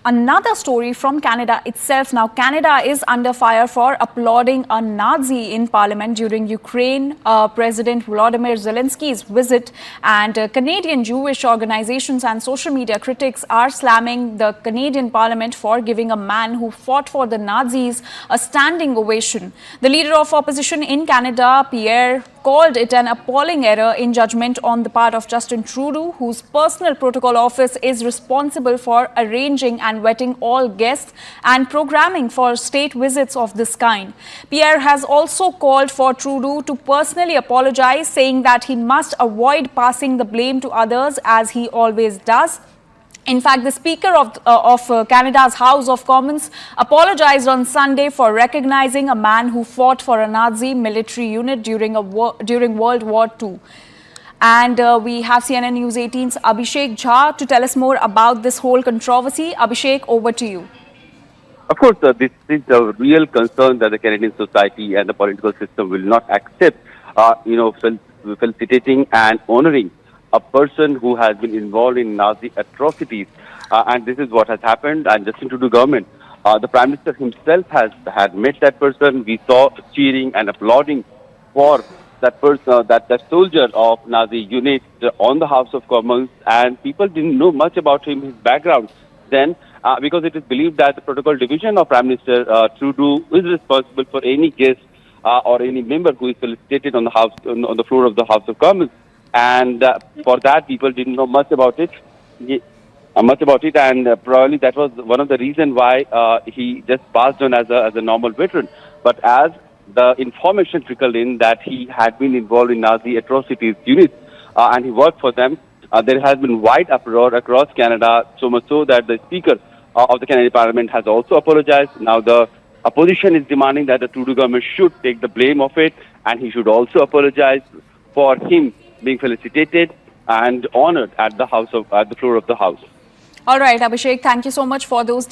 another story from Canada itself. Now, Canada is under fire for applauding a Nazi in Parliament during Ukraine President Volodymyr Zelensky's visit, and Canadian Jewish organizations and social media critics are slamming the Canadian Parliament for giving a man who fought for the Nazis a standing ovation. The leader of opposition in Canada, Pierre, called it an appalling error in judgment on the part of Justin Trudeau, whose personal protocol office is responsible for arranging and vetting all guests and programming for state visits of this kind. Pierre has also called for Trudeau to personally apologize, saying that he must avoid passing the blame to others as he always does. In fact, the Speaker of Canada's House of Commons apologized on Sunday for recognizing a man who fought for a Nazi military unit during World War II. And we have CNN News 18's Abhishek Jha to tell us more about this whole controversy. Abhishek, over to you. Of course, this is a real concern that the Canadian society and the political system will not accept, felicitating and honoring a person who has been involved in Nazi atrocities. And this is what has happened. And Justin Trudeau government, the Prime Minister himself had met that person. We saw cheering and applauding for that person, that soldier of Nazi unit on the House of Commons. And people didn't know much about him, his background then, because it is believed that the protocol division of Prime Minister Trudeau is responsible for any guest or any member who is felicitated on the floor of the House of Commons. And for that, people didn't know much about it. And probably that was one of the reasons why he just passed on as a normal veteran. But as the information trickled in that he had been involved in Nazi atrocities units and he worked for them, there has been wide uproar across Canada, so much so that the Speaker of the Canadian Parliament has also apologized. Now the opposition is demanding that the Trudeau government should take the blame of it, and he should also apologize for him being felicitated and honored at the floor of the House. All right, Abhishek, thank you so much for those details.